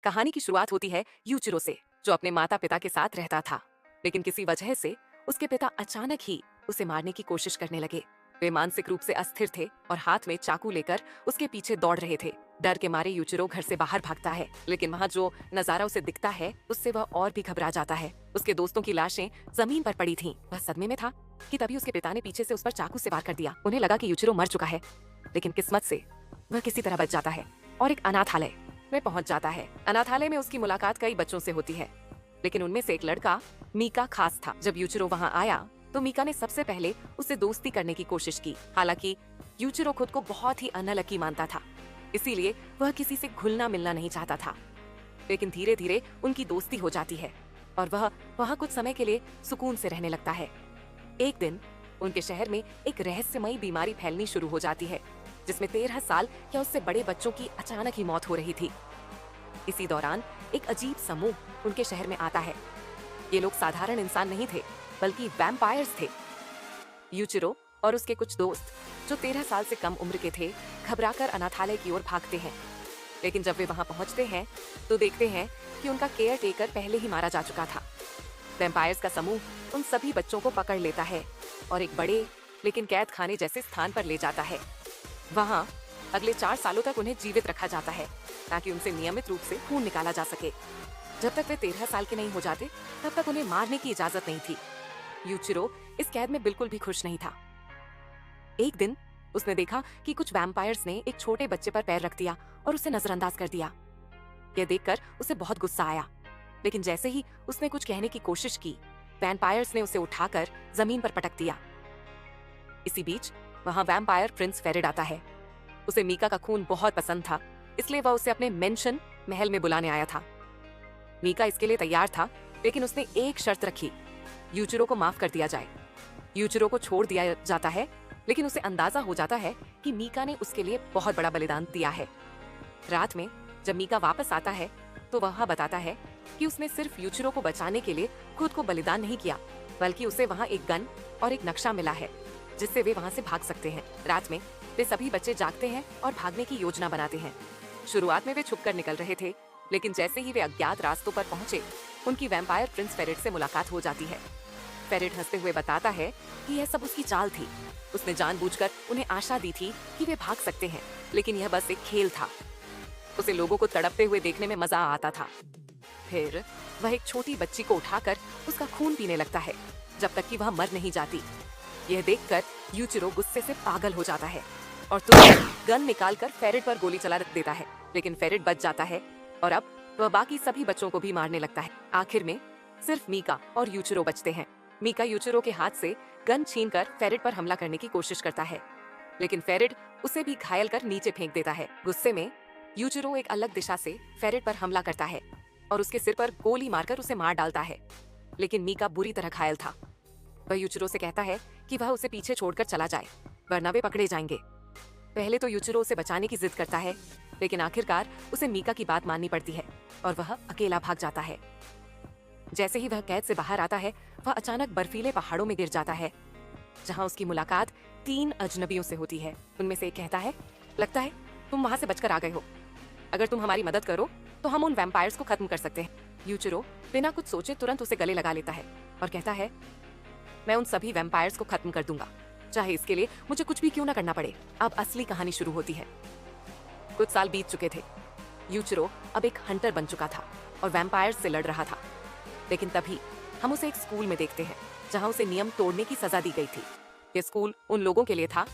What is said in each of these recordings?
कहानी की शुरुआत होती है यूचिरो से, जो अपने माता पिता के साथ रहता था। लेकिन किसी वजह से उसके पिता अचानक ही उसे मारने की कोशिश करने लगे। वे मानसिक रूप से अस्थिर थे और हाथ में चाकू लेकर उसके पीछे दौड़ रहे थे। डर के मारे यूचिरो घर से बाहर भागता है, लेकिन वहाँ जो नजारा उसे दिखता है उससे वह और भी घबरा जाता है। उसके दोस्तों की लाशें जमीन पर पड़ी थीं। वह सदमे में था कि तभी उसके पिता ने पीछे से उस पर चाकू से वार कर दिया। उन्हें लगा कि यूचिरो मर चुका है, लेकिन किस्मत से वह किसी तरह बच जाता है और एक अनाथालय में पहुंच जाता है। अनाथालय में उसकी मुलाकात कई बच्चों से होती है, लेकिन उनमें से एक लड़का मीका खास था। जब यूचिरो वहां आया तो मीका ने सबसे पहले उससे दोस्ती करने की कोशिश की। हालांकि यूचिरो खुद को बहुत ही अनलकी मानता था, इसीलिए वह किसी से घुलना मिलना नहीं चाहता था। लेकिन धीरे धीरे उनकी दोस्ती हो जाती है और वह वहां कुछ समय के लिए सुकून से रहने लगता है। एक दिन उनके शहर में एक रहस्यमयी बीमारी फैलनी शुरू हो जाती है, जिसमें 13 साल या उससे बड़े बच्चों की अचानक ही मौत हो रही थी। इसी दौरान एक अजीब समूह उनके शहर में आता है। ये लोग साधारण इंसान नहीं थे, बल्कि वैम्पायर्स थे। यूचिरो और उसके कुछ दोस्त जो 13 साल से कम उम्र के थे, घबराकर अनाथालय की ओर भागते हैं। लेकिन जब वे वहां पहुंचते हैं तो देखते हैं कि उनका केयर टेकर पहले ही मारा जा चुका था। वैम्पायर्स का समूह उन सभी बच्चों को पकड़ लेता है और एक बड़े लेकिन कैद खाने जैसे स्थान पर ले जाता है। वहां अगले 4 सालों तक उन्हें जीवित रखा जाता है, ताकि उनसे नियमित रूप से खून निकाला जा सके। जब तक वे 13 साल के नहीं हो जाते, तब तक उन्हें मारने की इजाजत नहीं थी। यूचिरो इस कैद में बिल्कुल भी खुश नहीं था। एक दिन उसने देखा कि कुछ वैम्पायर्स ने एक छोटे बच्चे पर पैर रख दिया और उसे नजरअंदाज कर दिया। यह देखकर उसे बहुत गुस्सा आया, लेकिन जैसे ही उसने कुछ कहने की कोशिश की, वैम्पायर्स ने उसे उठाकर जमीन पर पटक दिया। इसी बीच वहां वैम्पायर प्रिंस फेरिड आता है। उसे मीका का खून बहुत पसंद था, इसलिए वह उसे अपने मेंशन महल में बुलाने आया था। मीका इसके लिए तैयार था, लेकिन उसने एक शर्त रखी, यूचिरो को माफ कर दिया जाए। यूचिरो को छोड़ दिया जाता है, लेकिन उसे अंदाजा हो जाता है कि मीका ने उसके लिए बहुत बड़ा बलिदान दिया है। रात में जब मीका वापस आता है तो वह बताता है कि उसने सिर्फ यूचिरो को बचाने के लिए खुद को बलिदान नहीं किया, बल्कि उसे वहाँ एक गन और एक नक्शा मिला है, जिससे वे वहाँ से भाग सकते हैं। रात में वे सभी बच्चे जागते हैं और भागने की योजना बनाते हैं। शुरुआत में वे छुपकर निकल रहे थे, लेकिन जैसे ही वे अज्ञात रास्तों पर पहुंचे, उनकी वैम्पायर प्रिंस फेरिड से मुलाकात हो जाती है। फेरिड हंसते हुए बताता है कि यह सब उसकी चाल थी। उसने जानबूझकर उन्हें आशा दी थी कि वे भाग सकते हैं, लेकिन यह बस एक खेल था। उसे लोगों को तड़पते हुए देखने में मजा आता था। फिर वह एक छोटी बच्ची को उठाकर उसका खून पीने लगता है, जब तक कि वह मर नहीं जाती। यह देखकर यूचिरो गुस्से से पागल हो जाता है और तुरंत गन निकालकर फेरिड पर गोली चला देता है, लेकिन फेरिड बच जाता है और अब वह बाकी सभी बच्चों को भी मारने लगता है। आखिर में सिर्फ मीका और यूचिरो बचते हैं। मीका यूचिरो के हाथ से गन छीनकर फेरिड पर हमला करने की कोशिश करता है, लेकिन फेरिड उसे भी घायल कर नीचे फेंक देता है। गुस्से में यूचिरो एक अलग दिशा से फेरिड पर हमला करता है और उसके सिर पर गोली मारकर उसे मार डालता है, लेकिन मीका बुरी तरह घायल था। वह यूचिरो से कहता है कि वह उसे पीछे छोड़कर चला जाए, वरना वे पकड़े जाएंगे। पहले तो यूचिरो उसे बचाने की जिद करता है, लेकिन आखिरकार उसे मीका की बात माननी पड़ती है और वह अकेला भाग जाता है। जैसे ही वह कैद से बाहर आता है, वह अचानक बर्फीले पहाड़ों में गिर जाता है, जहां उसकी मुलाकात 3 अजनबियों से होती है। उनमें से एक कहता है, लगता है तुम वहां से बचकर आ गए हो। अगर तुम हमारी मदद करो तो हम उन वैम्पायर्स को खत्म कर सकते हैं। यूचिरो बिना कुछ सोचे तुरंत उसे गले लगा लेता है और कहता है, मैं उन सभी वैम्पायर्स को खत्म कर दूंगा, चाहे इसके लिए मुझे कुछ भी क्यों ना करना पड़े। अब असली कहानी शुरू होती है। कुछ साल बीत चुके थे। यूचिरो अब एक हंटर बन चुका था और वैम्पायर्स से लड़ रहा था। लेकिन तभी हम उसे एक स्कूल में देखते हैं, जहां उसे नियम तोड़ने की सजा दी गई थी। यह स्कूल उन लोगों के लिए था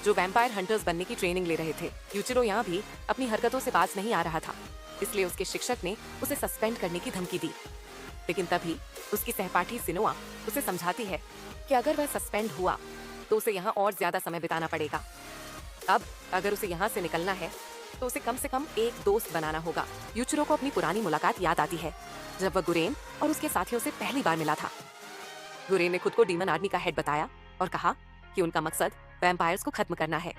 जो वैम्पायर हंटर्स बनने की ट्रेनिंग ले रहे थे। यूचिरो यहाँ भी अपनी हरकतों से बाज नहीं आ रहा था, इसलिए उसके शिक्षक ने उसे सस्पेंड करने की धमकी दी। लेकिन तभी उसकी सहपाठी सिनोआ उसे समझाती है कि अगर वह सस्पेंड हुआ तो उसे यहाँ और ज्यादा समय बिताना पड़ेगा। अब अगर उसे यहाँ से निकलना है तो उसे कम से कम एक दोस्त बनाना होगा। यूचिरो को अपनी पुरानी मुलाकात याद आती है, जब वह गुरेन और उसके साथियों से पहली बार मिला था। गुरेन ने खुद को डीमन आर्मी का हेड बताया और कहा कि उनका मकसद वैम्पायर्स को खत्म करना है।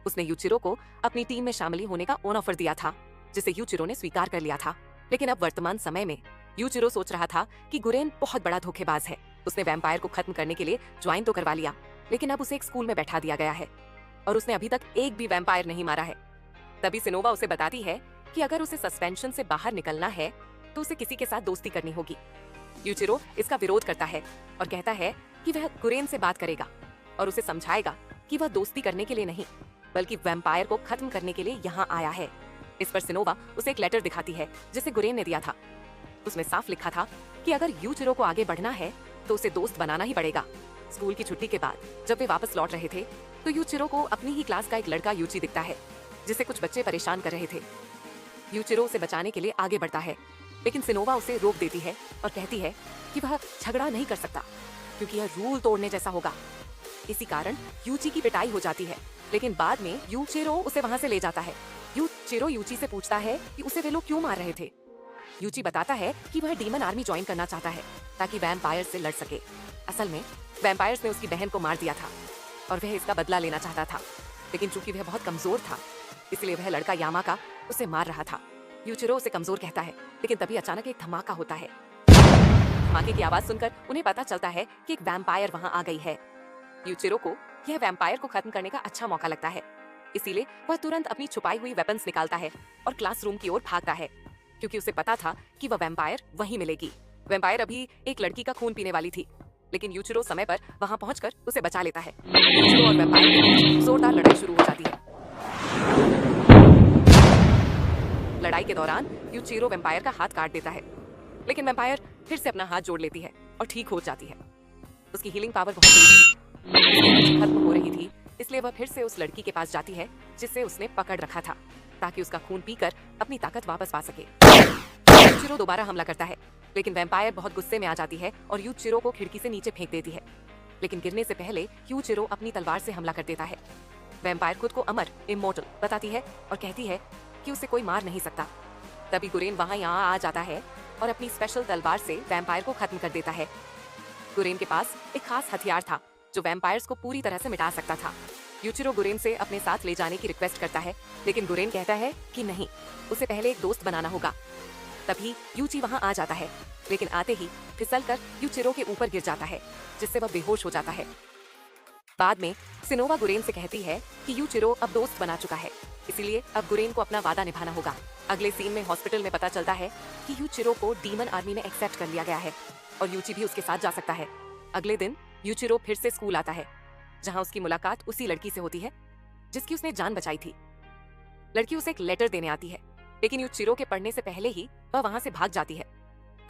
उसने यूचिरो को अपनी टीम में शामिल होने का ऑफर दिया था, जिसे यूचिरो ने स्वीकार कर लिया था। लेकिन अब वर्तमान समय में यूचिरो सोच रहा था कि गुरेन बहुत बड़ा धोखेबाज है। उसने वैम्पायर को खत्म करने के लिए ज्वाइन तो करवा लिया, लेकिन अब उसे एक स्कूल में बैठा दिया गया है और उसने अभी तक एक भी वैम्पायर नहीं मारा है। तभी सिनोवा उसे बताती है कि अगर उसे सस्पेंशन से बाहर निकलना है तो उसे किसी के साथ दोस्ती करनी होगी। यूचिरो इसका विरोध करता है और कहता है कि वह गुरेन से बात करेगा और उसे समझाएगा कि वह दोस्ती करने के लिए नहीं बल्कि वैम्पायर को खत्म करने के लिए यहाँ आया है। इस पर सिनोवा उसे एक लेटर दिखाती है जिसे गुरेन ने दिया था। उसमें साफ लिखा था कि अगर यूचिरो को आगे बढ़ना है तो उसे दोस्त बनाना ही पड़ेगा। स्कूल की छुट्टी के बाद जब वे वापस लौट रहे थे तो यूचिरो को अपनी ही क्लास का एक लड़का यूची दिखता है जिसे कुछ बच्चे परेशान कर रहे थे। यूचिरो उसे बचाने के लिए आगे बढ़ता है लेकिन सिनोवा उसे रोक देती है और कहती है कि वह झगड़ा नहीं कर सकता क्योंकि यह रूल तोड़ने जैसा होगा। इसी कारण यूची की पिटाई हो जाती है लेकिन बाद में यूचिरो उसे वहां से ले जाता है। यूचिरो यूची से पूछता है कि उसे वे लोग क्यों मार रहे थे। यूची बताता है कि वह डीमन आर्मी ज्वाइन करना चाहता है ताकि वैम्पायर से लड़ सके। असल में वैम्पायर्स ने उसकी बहन को मार दिया था और वह इसका बदला लेना चाहता था, लेकिन चूंकि वह बहुत कमजोर था इसलिए वह लड़का यामाका उसे मार रहा था। यूचिरो उसे कमजोर कहता है लेकिन तभी अचानक एक धमाका होता है। धमाके की आवाज सुनकर उन्हें पता चलता है कि एक वैम्पायर वहां आ गई है। यूचिरो को यह वैम्पायर को खत्म करने का अच्छा मौका लगता है, इसीलिए वह तुरंत अपनी छुपाई हुई वेपन्स निकालता है और क्लासरूम की ओर भागता है क्योंकि उसे पता था कि वह वैम्पायर वहीं मिलेगी। वैम्पायर अभी एक लड़की का खून पीने वाली थी लेकिन यूचिरो समय पर वहां पहुंचकर उसे बचा लेता है। यूचिरो और वैम्पायर के बीच जोरदार लड़ाई शुरू हो जाती है। लड़ाई के दौरान यूचिरो वैम्पायर का हाथ काट देता है लेकिन वैम्पायर फिर से अपना हाथ जोड़ लेती है और ठीक हो जाती है। उसकी हीलिंग पावर बहुत तेज थी, उसकी एनर्जी खत्म हो रही थी, इसलिए वह फिर से उस लड़की के पास जाती है जिसे उसने पकड़ रखा था ताकि उसका खून पीकर अपनी ताकत वापस पा सके। यूचिरो दोबारा हमला करता है लेकिन वैम्पायर बहुत गुस्से में आ जाती है और यूचिरो को खिड़की से नीचे फेंक देती है, लेकिन गिरने से पहले यूचिरो अपनी तलवार से हमला कर देता है। वैम्पायर खुद को अमर इमोर्टल बताती है और कहती है कि उसे कोई मार नहीं सकता। तभी गुरेन वहां यहाँ आ जाता है और अपनी स्पेशल तलवार से वैम्पायर को खत्म कर देता है। गुरेन के पास एक खास हथियार था जो वैम्पायर्स को पूरी तरह से मिटा सकता था। यूचिरो गुरेन से अपने साथ ले जाने की रिक्वेस्ट करता है लेकिन गुरेन कहता है कि नहीं, उसे पहले एक दोस्त बनाना होगा। तभी यूची वहां आ जाता है लेकिन आते ही फिसलकर यूचिरो के ऊपर गिर जाता है जिससे वह बेहोश हो जाता है। बाद में सिनोवा गुरेन से कहती है कि यूचिरो अब दोस्त बना चुका है, इसीलिए अब गुरेन को अपना वादा निभाना होगा। अगले सीन में हॉस्पिटल में पता चलता है कि यूचिरो को डीमन आर्मी में एक्सेप्ट कर लिया गया है और यूची भी उसके साथ जा सकता है। अगले दिन यूचिरो फिर से स्कूल आता है जहां उसकी मुलाकात उसी लड़की से होती है जिसकी उसने जान बचाई थी। लड़की उसे एक लेटर देने आती है लेकिन यूचिरो के पढ़ने से पहले ही वह वहां से भाग जाती है।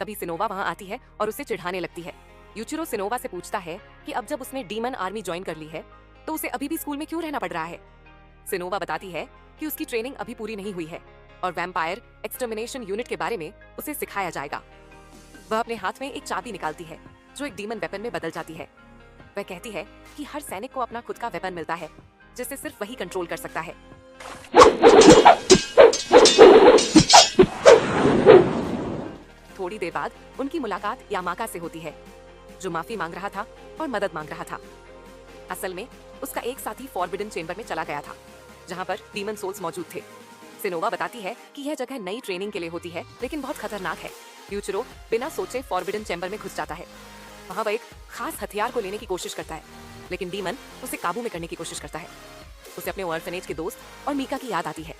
तभी सिनोवा वहां आती है और उसे चिढ़ाने लगती है। यूचिरो सिनोवा से पूछता है कि अब जब उसने डीमन आर्मी ज्वाइन कर ली है तो उसे अभी भी स्कूल में क्यों रहना पड़ रहा है। सिनोवा बताती है कि उसकी ट्रेनिंग अभी पूरी नहीं हुई है और वैम्पायर एक्सटर्मिनेशन यूनिट के बारे में उसे सिखाया जाएगा। वह अपने हाथ में एक चाबी निकालती है जो एक डीमन वेपन में बदल जाती है। वह कहती है कि हर सैनिक को अपना खुद का वेपन मिलता है जिसे सिर्फ वही कंट्रोल कर सकता है। थोड़ी देर बाद उनकी मुलाकात यामाका से होती है जो माफी मांग रहा था और मदद मांग रहा था। असल में उसका एक साथी फॉरबिडन चेंबर में चला गया था जहां पर डीमन सोल्स मौजूद थे। सिनोवा बताती है कि यह जगह नई ट्रेनिंग के लिए होती है लेकिन बहुत खतरनाक है। यूचिरो बिना सोचे फॉरबिडन चेंबर में घुस जाता है। वहां वह एक खास हथियार को लेने की कोशिश करता है लेकिन डीमन उसे काबू में करने की कोशिश करता है। उसे अपने ऑर्फनेज के दोस्त और मीका की याद आती है।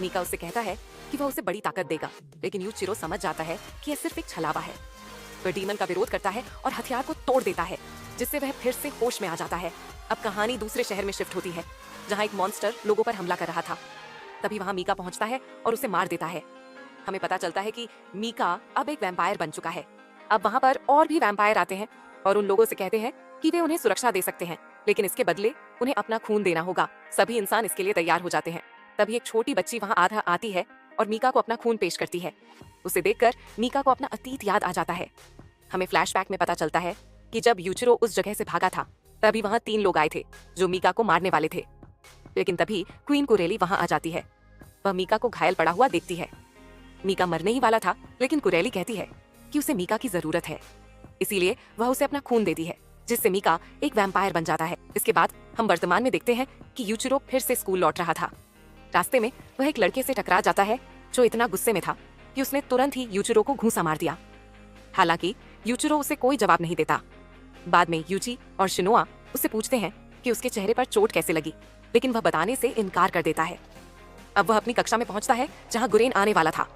मीका उससे कहता है कि वह उसे बड़ी ताकत देगा लेकिन यूचिरो समझ जाता है कि यह सिर्फ एक छलावा है। वह डीमन का विरोध करता है और हथियार को तोड़ देता है जिससे वह फिर से होश में आ जाता है। अब कहानी दूसरे शहर में शिफ्ट होती है जहाँ एक मॉन्स्टर लोगों पर हमला कर रहा था। तभी वहाँ मीका पहुँचता है और उसे मार देता है। हमें पता चलता है कि मीका अब एक वैम्पायर बन चुका है। अब वहाँ पर और भी वैम्पायर आते हैं और उन लोगों से कहते हैं कि वे उन्हें सुरक्षा दे सकते हैं लेकिन इसके बदले उन्हें अपना खून देना होगा। सभी इंसान इसके लिए तैयार हो जाते हैं। तभी एक छोटी बच्ची वहाँ आधा आती है और मीका को अपना खून पेश करती है। उसे देखकर मीका को अपना अतीत याद आ जाता है। हमें फ्लैशबैक में पता चलता है कि जब यूचिरो उस जगह से भागा था तभी वहाँ 3 लोग आए थे जो मीका को मारने वाले थे, लेकिन तभी क्वीन कुरेली वहाँ आ जाती है। वह मीका को घायल पड़ा हुआ देखती है। मीका मरने ही वाला था लेकिन कुरेली कहती है कि उसे मीका की जरूरत है, इसीलिए वह उसे अपना खून देती है जिससे मीका एक वैम्पायर बन जाता है। इसके बाद हम वर्तमान में देखते हैं कि यूचिरो फिर से स्कूल लौट रहा था। रास्ते में वह एक लड़के से टकरा जाता है जो इतना गुस्से में था कि उसने तुरंत ही यूचिरो को घूंसा मार दिया। हालांकि यूचिरो उसे कोई जवाब नहीं देता। बाद में यूची और शिनोआ उससे पूछते हैं कि उसके चेहरे पर चोट कैसे लगी, लेकिन वह बताने से इनकार कर देता है। अब वह अपनी कक्षा में पहुंचता है जहां गुरेन आने वाला था।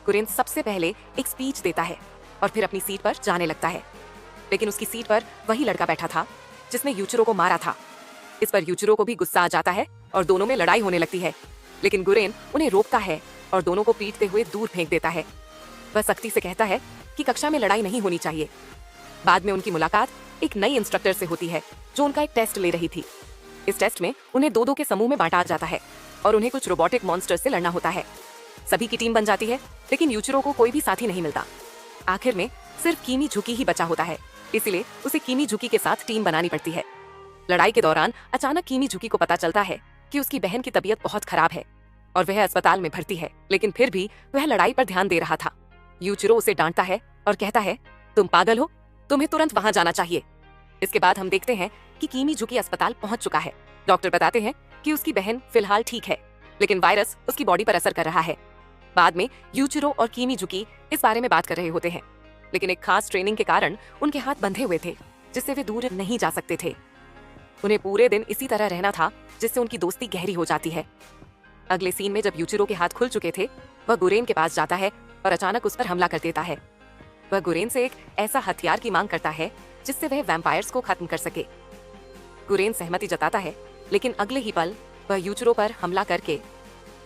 गुरेन सबसे पहले एक स्पीच देता है और फिर अपनी सीट पर जाने लगता है, लेकिन उसकी सीट पर वही लड़का बैठा था जिसने यूचिरो को मारा था। इस पर यूचिरो को भी गुस्सा आ जाता है और दोनों में लड़ाई होने लगती है, लेकिन गुरेन उन्हें रोकता है और दोनों को पीटते हुए दूर फेंक देता है। वह सख्ती से कहता है कि कक्षा में लड़ाई नहीं होनी चाहिए। बाद में उनकी मुलाकात एक नई इंस्ट्रक्टर से होती है जो उनका एक टेस्ट ले रही थी। इस टेस्ट में उन्हें दो दो के समूह में बांटा जाता है और उन्हें कुछ रोबोटिक मॉन्स्टर से लड़ना होता है। सभी की टीम बन जाती है, लेकिन यूचिरो को कोई भी साथी नहीं मिलता। आखिर में सिर्फ कीमी झुकी ही बचा होता है, इसलिए उसे कीमी झुकी के साथ टीम बनानी पड़ती है। लड़ाई के दौरान अचानक कीमी झुकी को पता चलता है कि उसकी बहन की तबीयत बहुत खराब है और वह अस्पताल में भर्ती है, लेकिन फिर भी वह लड़ाई पर ध्यान दे रहा था। यूचिरो उसे डांटता है और कहता है, तुम पागल हो, तुम्हें तुरंत वहां जाना चाहिए। इसके बाद हम देखते हैं कि कीमी झुकी अस्पताल पहुंच चुका है। डॉक्टर बताते हैं कि उसकी बहन फिलहाल ठीक है, लेकिन वायरस उसकी बॉडी पर असर कर रहा है। बाद में यूचिरो और कीमी झुकी इस बारे में बात कर रहे होते हैं, लेकिन एक खास ट्रेनिंग के कारण उनके हाथ बंधे हुए थे जिससे वे दूर नहीं जा सकते थे। उन्हें पूरे दिन इसी तरह रहना था जिससे उनकी दोस्ती गहरी हो जाती है। अगले सीन में जब यूचिरो के हाथ खुल चुके थे, वह गुरेन के पास जाता है और अचानक उस पर हमला कर देता है। वह गुरेन से एक ऐसा हथियार की मांग करता है जिससे वह वैम्पायर्स को खत्म कर सके। गुरेन सहमति जताता है, लेकिन अगले ही पल वह यूचिरो पर हमला करके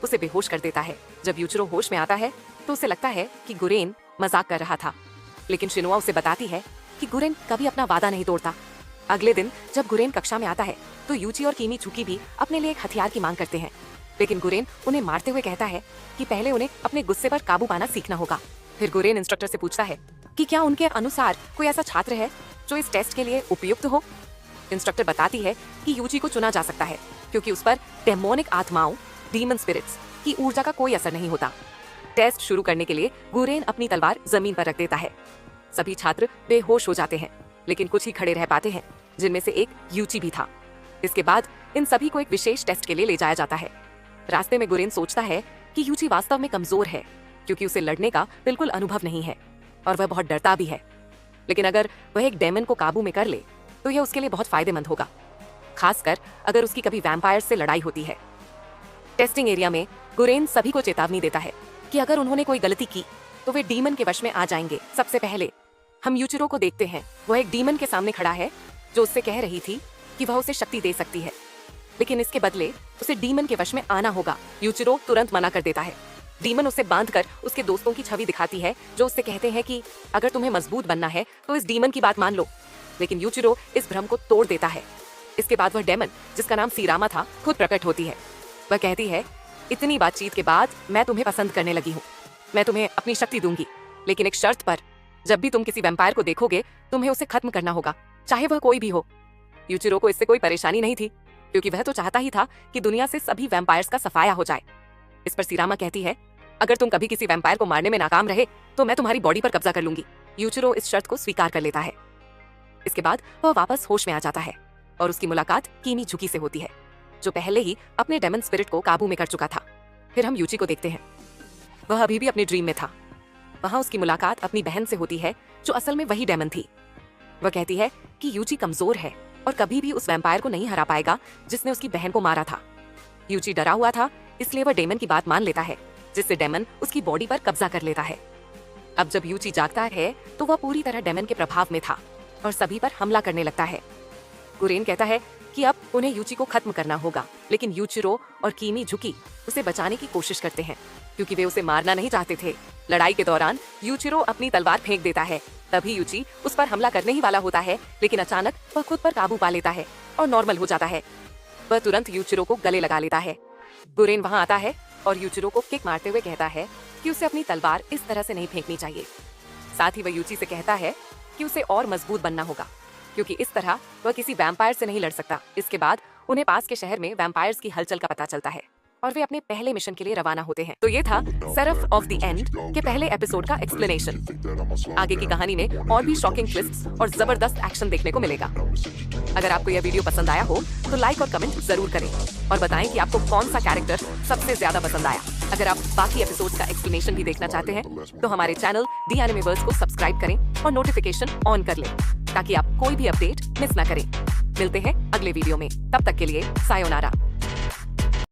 उसे बेहोश कर देता है। जब यूचिरो होश में आता है तो उसे लगता है कि गुरेन मजाक कर रहा था, लेकिन शिनुआ उसे बताती है कि गुरेन कभी अपना वादा नहीं तोड़ता। अगले दिन जब गुरेन कक्षा में आता है तो यूची और कीमी झुकी भी अपने लिए एक हथियार की मांग करते हैं, लेकिन गुरेन उन्हें मारते हुए कहता है कि पहले उन्हें अपने गुस्से पर काबू पाना सीखना होगा। फिर गुरेन इंस्ट्रक्टर से पूछता है कि क्या उनके अनुसार कोई ऐसा छात्र है जो इस टेस्ट के लिए उपयुक्त हो। इंस्ट्रक्टर बताती है कि यूची को चुना जा सकता है क्योंकि उस पर डेमोनिक आत्माओं डीमन स्पिरिट्स की ऊर्जा का कोई असर नहीं होता। टेस्ट शुरू करने के लिए गुरेन अपनी तलवार जमीन पर रख देता है। सभी छात्र बेहोश हो जाते हैं, लेकिन कुछ ही खड़े रह पाते हैं, जिनमें से एक यूची भी था। इसके बाद इन सभी को एक विशेष टेस्ट के लिए ले जाया जाता है। रास्ते में गुरेन सोचता है कि यूची वास्तव में कमजोर है क्योंकि उसे लड़ने का बिल्कुल अनुभव नहीं है और वह बहुत डरता भी है, लेकिन अगर वह एक डेमन को काबू में कर ले तो यह उसके लिए बहुत फायदेमंद होगा, खासकर अगर उसकी कभी वैम्पायर से लड़ाई होती है। टेस्टिंग एरिया में गुरेन सभी को चेतावनी देता है कि अगर उन्होंने कोई गलती की तो वे डीमन के वश में आ जाएंगे। सबसे पहले हम यूचिरो को देखते हैं। वह एक डीमन के सामने खड़ा है जो उससे कह रही थी कि वह उसे शक्ति दे सकती है, लेकिन इसके बदले उसे डीमन के वश में आना होगा। यूचिरो तुरंत मना कर देता है। डीमन उसे बांधकर उसके दोस्तों की छवि दिखाती है जो उससे कहते हैं कि अगर तुम्हें मजबूत बनना है तो इस डीमन की बात मान लो, लेकिन यूचिरो इस भ्रम को तोड़ देता है। इसके बाद वह डेमन, जिसका नाम सीरामा था, खुद प्रकट होती है। वह कहती है, इतनी बातचीत के बाद मैं तुम्हें पसंद करने लगी हूँ। मैं तुम्हें अपनी शक्ति दूंगी, लेकिन एक शर्त पर। जब भी तुम किसी वैम्पायर को देखोगे तुम्हें उसे खत्म करना होगा, चाहे वह कोई भी हो। यूचिरो को इससे कोई परेशानी नहीं थी क्योंकि वह तो चाहता ही था कि दुनिया से सभी वैम्पायर्स का सफाया हो जाए। इस पर सीरामा कहती है, अगर तुम कभी किसी वैम्पायर को मारने में नाकाम रहे तो मैं तुम्हारी बॉडी पर कब्जा कर लूंगी। यूचिरो इस शर्त को स्वीकार कर लेता है। इसके बाद वह वापस होश में आ जाता है और उसकी मुलाकात कीमी झुकी से होती है जो पहले ही अपने डेमन स्पिरिट को काबू में कर चुका था। फिर हम यूची को देखते हैं। वह अभी भी अपने ड्रीम में था। वहां उसकी मुलाकात अपनी बहन से होती है जो असल में वही डेमन थी। वह कहती है कि यूची कमजोर है और कभी भी उस वैम्पायर को नहीं हरा पाएगा जिसने उसकी बहन को मारा था। यूची डरा हुआ था, इसलिए वह डेमन की बात मान लेता है, जिससे डेमन उसकी बॉडी पर कब्जा कर लेता है। अब जब यूची जागता है तो वह पूरी तरह डेमन के प्रभाव में था और सभी पर हमला करने लगता है। गुरेन कहता है कि अब उन्हें यूची को खत्म करना होगा, लेकिन यूचिरो और कीमी झुकी उसे बचाने की कोशिश करते हैं क्योंकि वे उसे मारना नहीं चाहते थे। लड़ाई के दौरान यूचिरो अपनी तलवार फेंक देता है। तभी यूची उस पर हमला करने ही वाला होता है, लेकिन अचानक वह खुद पर काबू पा लेता है और नॉर्मल हो जाता है। वह तुरंत यूचिरो को गले लगा लेता है। गुरेन वहां आता है और यूचिरो को किक मारते हुए कहता है कि उसे अपनी तलवार इस तरह से नहीं फेंकनी चाहिए। साथ ही वह यूची से कहता है कि उसे और मजबूत बनना होगा क्योंकि इस तरह वह किसी वैम्पायर से नहीं लड़ सकता। इसके बाद उन्हें पास के शहर में वैम्पायर्स की हलचल का पता चलता है और वे अपने पहले मिशन के लिए रवाना होते हैं। तो ये था सेरफ ऑफ द एंड के पहले एपिसोड का एक्सप्लेनेशन। आगे की कहानी में और भी शॉकिंग ट्विस्ट्स और जबरदस्त एक्शन देखने को मिलेगा। अगर आपको यह वीडियो पसंद आया हो तो लाइक और कमेंट जरूर करें और बताएं कि आपको कौन सा कैरेक्टर सबसे ज्यादा पसंद आया। अगर आप बाकी एपिसोड्स का एक्सप्लेनेशन भी देखना चाहते हैं तो हमारे चैनल दी एनिमेवर्स को सब्सक्राइब करें और नोटिफिकेशन ऑन कर लें ताकि आप कोई भी अपडेट मिस ना करें। मिलते हैं अगले वीडियो में, तब तक के लिए सायोनारा।